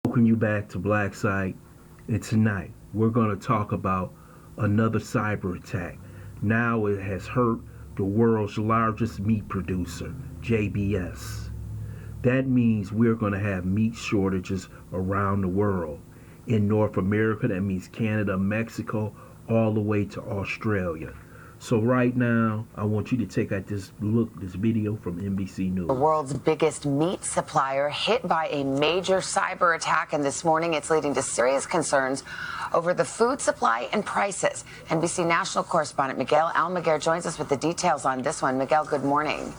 Welcome you back to Black Site, and tonight we're going to talk about another cyber attack. Now it has hurt the world's largest meat producer, JBS. That means we're going to have meat shortages around the world. In North America, that means Canada, Mexico, all the way to Australia. So right now, I want you to take out this video from NBC News. The world's biggest meat supplier hit by a major cyber attack, and this morning it's leading to serious concerns over the food supply and prices. NBC national correspondent Miguel Almaguer joins us with the details on this one. Miguel, good morning.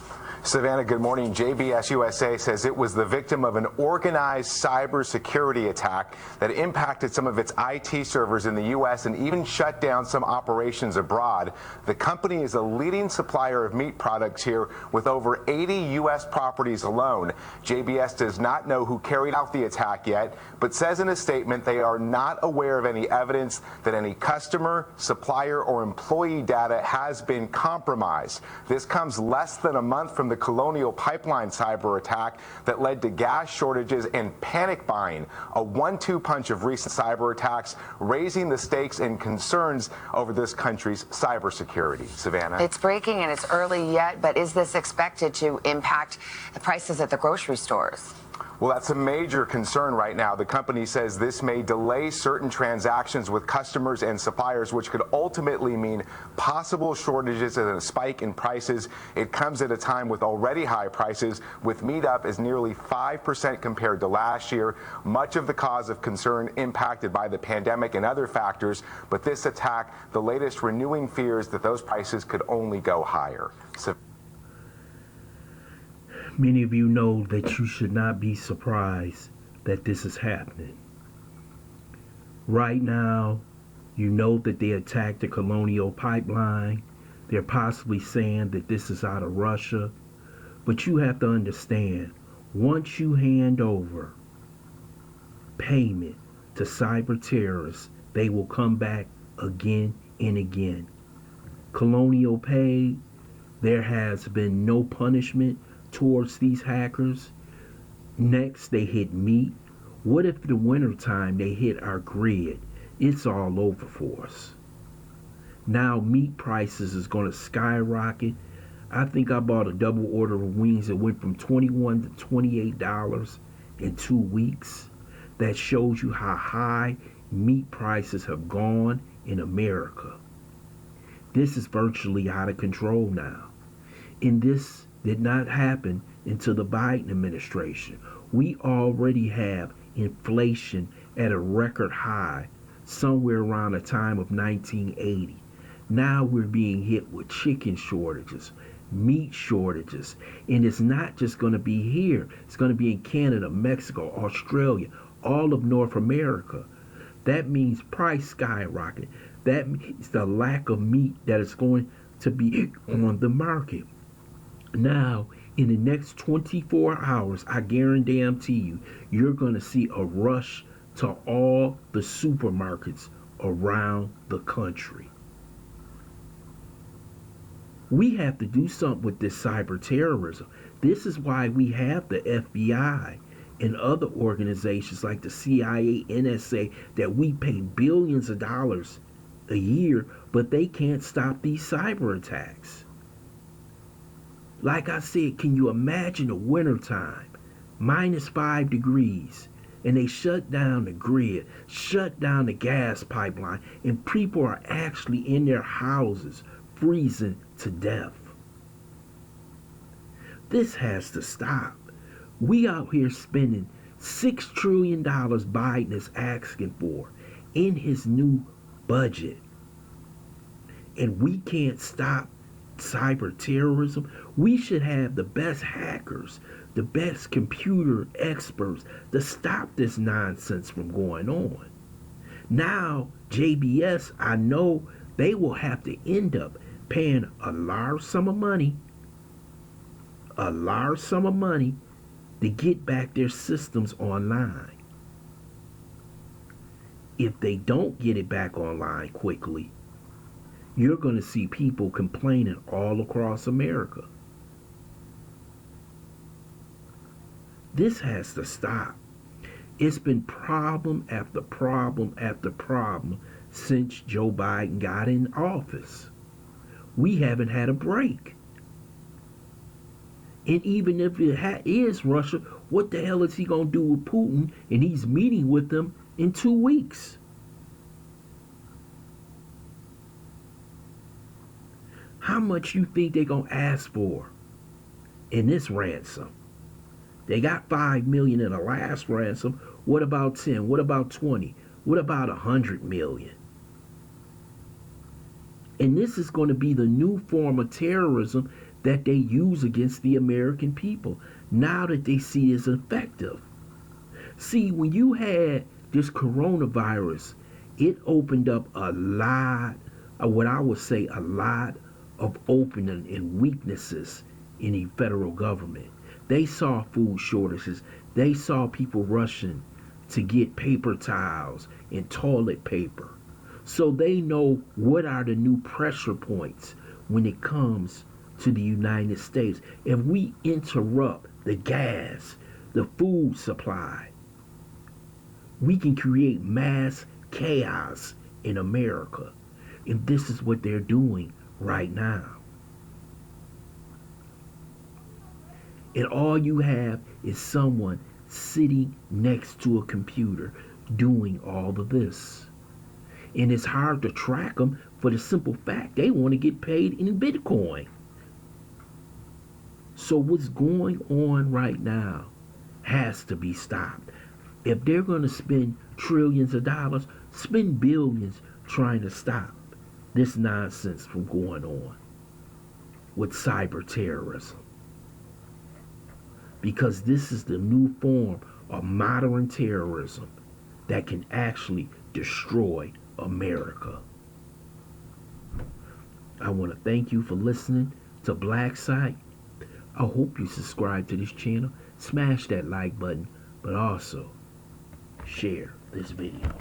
Savannah, good morning. JBS USA says it was the victim of an organized cybersecurity attack that impacted some of its IT servers in the U.S. and even shut down some operations abroad. The company is a leading supplier of meat products here with over 80 U.S. properties alone. JBS does not know who carried out the attack yet, but says in a statement they are not aware of any evidence that any customer, supplier, or employee data has been compromised. This comes less than a month from the Colonial Pipeline cyber attack that led to gas shortages and panic buying, a 1-2 punch of recent cyber attacks, raising the stakes and concerns over this country's cybersecurity. Savannah? It's breaking and it's early yet, but is this expected to impact the prices at the grocery stores? Well, that's a major concern right now. The company says this may delay certain transactions with customers and suppliers, which could ultimately mean possible shortages and a spike in prices. It comes at a time with already high prices, with meat up is nearly 5% compared to last year. Much of the cause of concern impacted by the pandemic and other factors, but this attack, the latest, renewing fears that those prices could only go higher. Many of you know that you should not be surprised that this is happening. Right now, you know that they attacked the Colonial Pipeline. They're possibly saying that this is out of Russia. But you have to understand, once you hand over payment to cyber terrorists, they will come back again and again. Colonial paid. There has been no punishment towards these hackers. Next, they hit meat. What if in the wintertime they hit our grid? It's all over for us. Now meat prices is going to skyrocket. I think I bought a double order of wings that went from $21 to $28 in 2 weeks. That shows you how high meat prices have gone in America. This is virtually out of control now. And this did not happen until the Biden administration. We already have inflation at a record high somewhere around the time of 1980. Now we're being hit with chicken shortages, meat shortages, and it's not just going to be here. It's going to be in Canada, Mexico, Australia, all of North America. That means price skyrocketing. That means the lack of meat that is going to be on the market. Now, in the next 24 hours, I guarantee you, you're going to see a rush to all the supermarkets around the country. We have to do something with this cyber terrorism. This is why we have the FBI and other organizations like the CIA, NSA, that we pay billions of dollars a year, but they can't stop these cyber attacks. Like I said, can you imagine the wintertime, -5 degrees, and they shut down the grid, shut down the gas pipeline, and people are actually in their houses freezing to death? This has to stop. We out here spending $6 trillion Biden is asking for in his new budget, and we can't stop cyber terrorism. We should have the best hackers, the best computer experts to stop this nonsense from going on. Now, JBS, I know they will have to end up paying a large sum of money to get back their systems online. If they don't get it back online quickly, you're going to see people complaining all across America. This has to stop. It's been problem after problem after problem since Joe Biden got in office. We haven't had a break. And even if it is Russia, what the hell is he going to do with Putin? And he's meeting with them in 2 weeks. How much you think they're going to ask for in this ransom? They got 5 million in the last ransom. What about 10? What about 20? What about 100 million? And this is going to be the new form of terrorism that they use against the American people now that they see it's effective. See, when you had this coronavirus, it opened up a lot of what I would say a lot of opening and weaknesses in the federal government. They saw food shortages. They saw people rushing to get paper towels and toilet paper. So they know what are the new pressure points when it comes to the United States. If we interrupt the gas, the food supply, we can create mass chaos in America. And this is what they're doing right now. And all you have is someone sitting next to a computer doing all of this. And it's hard to track them for the simple fact they want to get paid in Bitcoin. So what's going on right now has to be stopped. If they're going to spend trillions of dollars, spend billions trying to stop this nonsense from going on with cyber terrorism. Because this is the new form of modern terrorism that can actually destroy America. I want to thank you for listening to Black Site. I hope you subscribe to this channel, smash that like button, but also share this video.